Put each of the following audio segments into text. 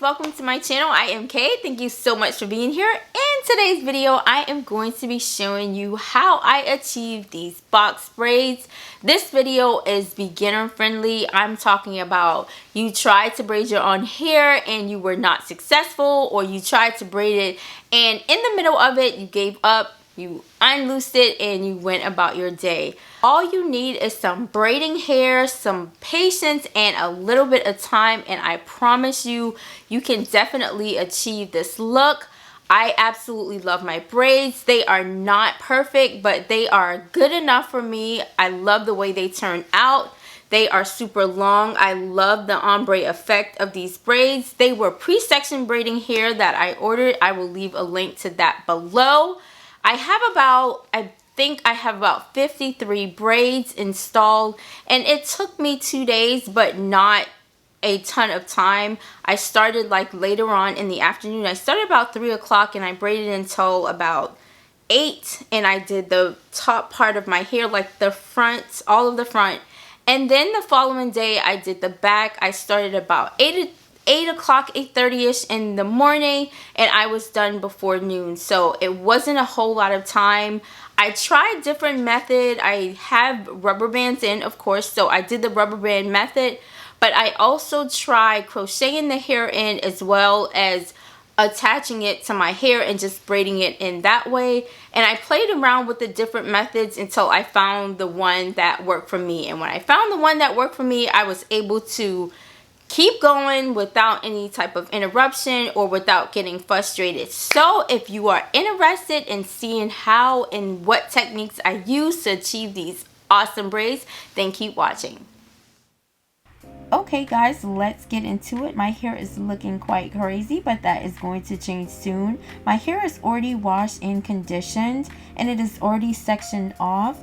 welcome to my channel. I am Kay. Thank you so much for being here. In today's video, I am going to be showing you how I achieve these box braids. This video is beginner friendly. I'm talking about you tried to braid your own hair and you were not successful, or you tried to braid it and in the middle of it you gave up, you unloosed it, and you went about your day. All you need is some braiding hair, some patience, and a little bit of time, and I promise you, you can definitely achieve this look. I absolutely love my braids. They are not perfect, but they are good enough for me. I love the way they turn out. They are super long. I love the ombre effect of these braids. They were pre-section braiding hair that I ordered. I will leave a link to that below. I think I have about 53 braids installed, and it took me 2 days, but not a ton of time. I started like later on in the afternoon. I started about 3 o'clock and I braided until about 8, and I did the top part of my hair, like the front, all of the front. And then the following day I did the back. I started about 8 o'clock, 8:30ish in the morning, and I was done before noon. So it wasn't a whole lot of time. I tried different method. I have rubber bands in, of course, so I did the rubber band method, but I also tried crocheting the hair in as well as attaching it to my hair and just braiding it in that way. And I played around with the different methods until I found the one that worked for me. And when I found the one that worked for me, I was able to keep going without any type of interruption or without getting frustrated. So if you are interested in seeing how and what techniques I use to achieve these awesome braids, then keep watching. Okay guys, let's get into it. My hair is looking quite crazy, but that is going to change soon. My hair is already washed and conditioned, and it is already sectioned off.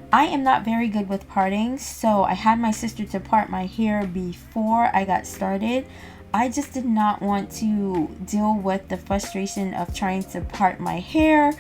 I am not very good with parting, so I had my sister to part my hair before I got started. I just did not want to deal with the frustration of trying to part my hair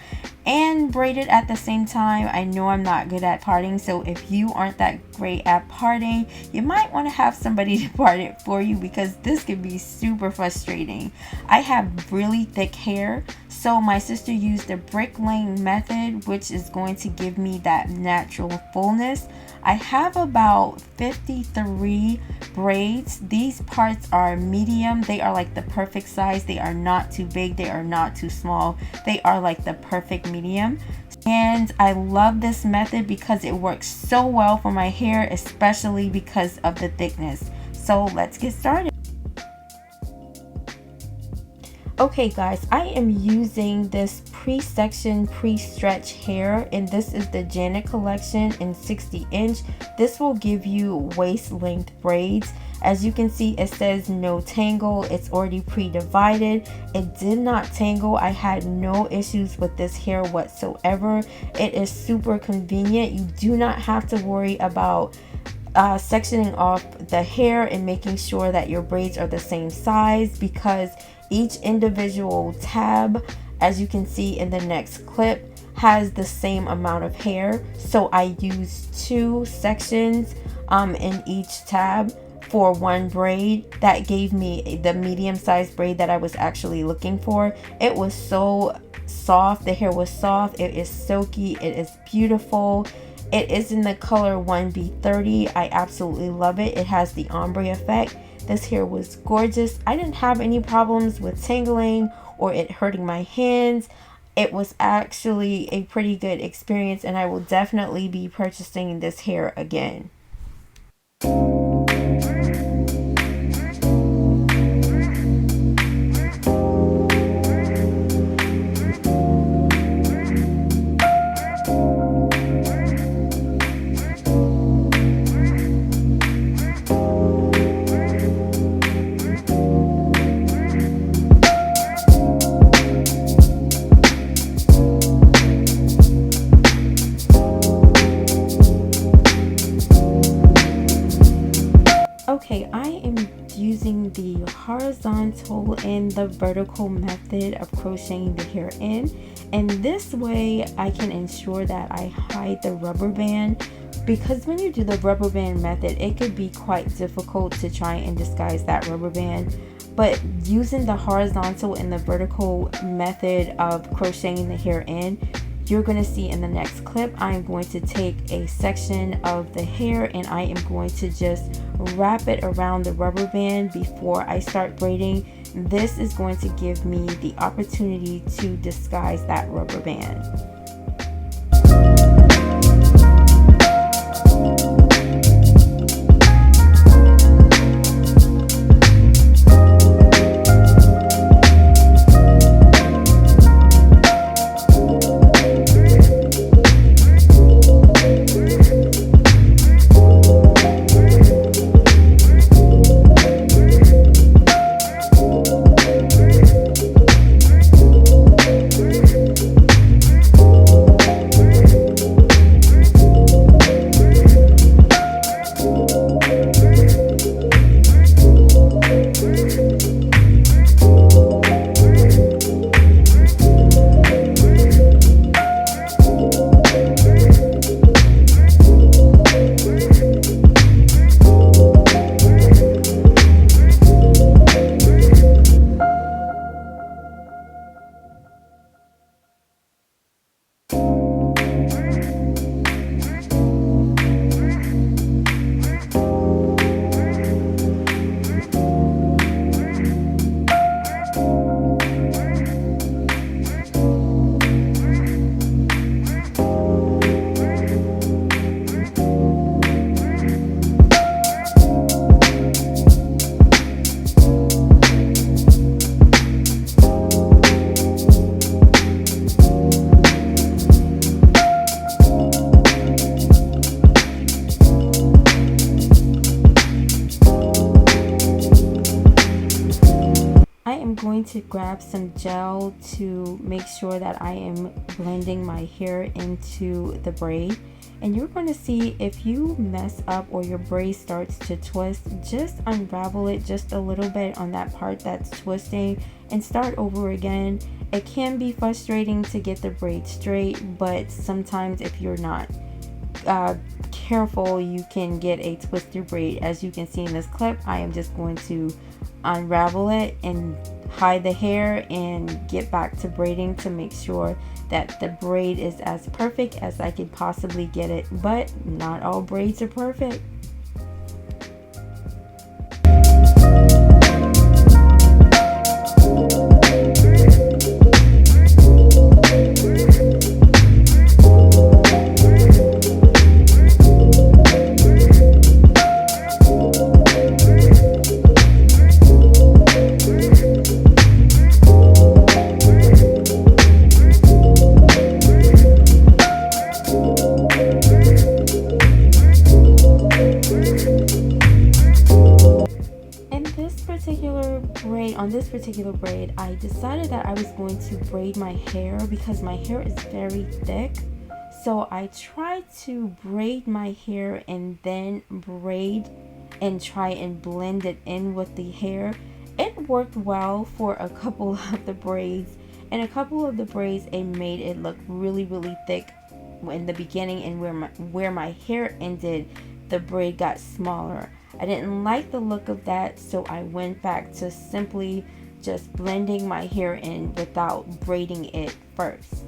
and braid it at the same time. I know I'm not good at parting, so if you aren't that great at parting, you might want to have somebody to part it for you, because this can be super frustrating. I have really thick hair, so my sister used the brick lane method, which is going to give me that natural fullness. I have about 53 braids. These parts are medium. They are like the perfect size. They are not too big. They are not too small. They are like the perfect medium. And I love this method because it works so well for my hair, especially because of the thickness. So let's get started. Okay guys, I am using this pre-section pre-stretch hair, and this is the Janet collection in 60-inch. This will give you waist length braids. As you can see, it says no tangle. It's already pre-divided. It did not tangle. I had no issues with this hair whatsoever. It is super convenient. You do not have to worry about sectioning off the hair and making sure that your braids are the same size, because each individual tab, as you can see in the next clip, has the same amount of hair. So I used 2 sections in each tab for one braid. That gave me the medium-sized braid that I was actually looking for. It was so soft. The hair was soft. It is silky. It is beautiful. It is in the color 1B30. I absolutely love it. It has the ombre effect. This hair was gorgeous. I didn't have any problems with tangling or it hurting my hands. It was actually a pretty good experience, and I will definitely be purchasing this hair again. Okay, I am using the horizontal and the vertical method of crocheting the hair in, and this way I can ensure that I hide the rubber band, because when you do the rubber band method, it could be quite difficult to try and disguise that rubber band. but using the horizontal and the vertical method of crocheting the hair in, you're going to see in the next clip, I am going to take a section of the hair and I am going to just wrap it around the rubber band before I start braiding. This is going to give me the opportunity to disguise that rubber band. Going to grab some gel to make sure that I am blending my hair into the braid, and you're going to see if you mess up or your braid starts to twist, just unravel it just a little bit on that part that's twisting and start over again. It can be frustrating to get the braid straight, but sometimes if you're not careful, you can get a twisted braid. As you can see in this clip, I am just going to unravel it and hide the hair and get back to braiding to make sure that the braid is as perfect as I could possibly get it, but not all braids are perfect. On this particular braid, I decided that I was going to braid my hair because my hair is very thick. So I tried to braid my hair and then braid and try and blend it in with the hair. It worked well for a couple of the braids, and a couple of the braids it made it look really thick in the beginning, and where my hair ended, the braid got smaller. I didn't like the look of that, so I went back to simply just blending my hair in without braiding it first.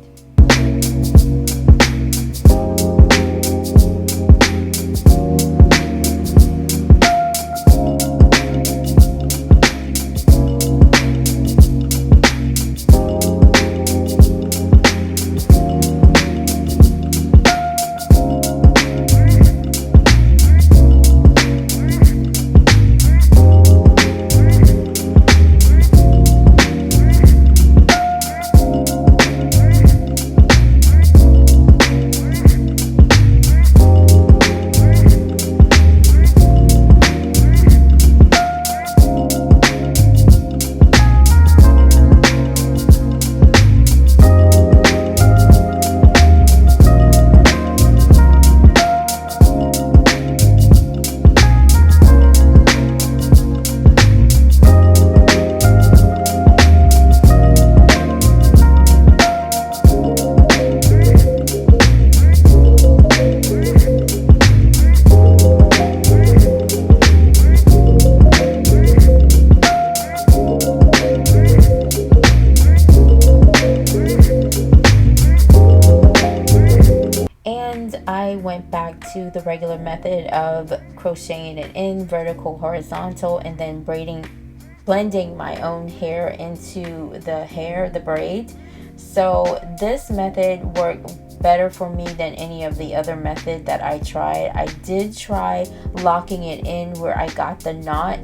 went back to the regular method of crocheting it in vertical, horizontal, and then blending my own hair into the braid. So this method worked better for me than any of the other method that I tried. I did try locking it in where I got the knot,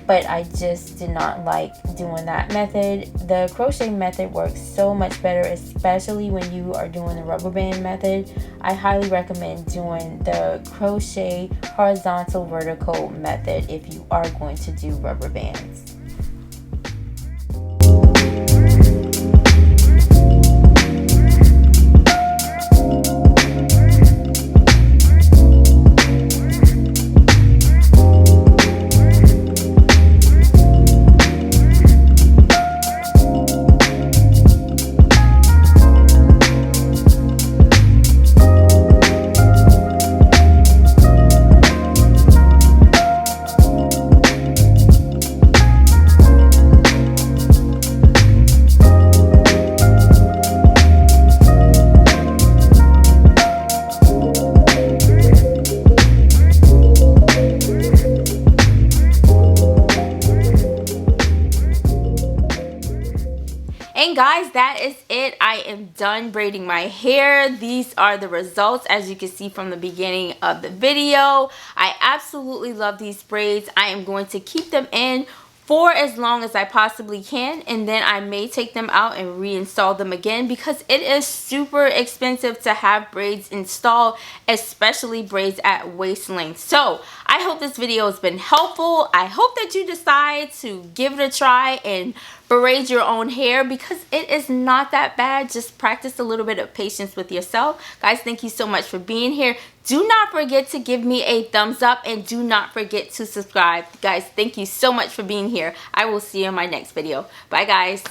but I just did not like doing that method. The crochet method works so much better, especially when you are doing the rubber band method. I highly recommend doing the crochet horizontal vertical method if you are going to do rubber bands. And guys, that is it. I am done braiding my hair. These are the results, as you can see from the beginning of the video. I absolutely love these braids. I am going to keep them in for as long as I possibly can, and then I may take them out and reinstall them again, because it is super expensive to have braids installed, especially braids at waist length. So I hope this video has been helpful. I hope that you decide to give it a try and braid your own hair, because it is not that bad. Just practice a little bit of patience with yourself. Guys, thank you so much for being here. Do not forget to give me a thumbs up, and do not forget to subscribe. Guys, thank you so much for being here. I will see you in my next video. Bye, guys.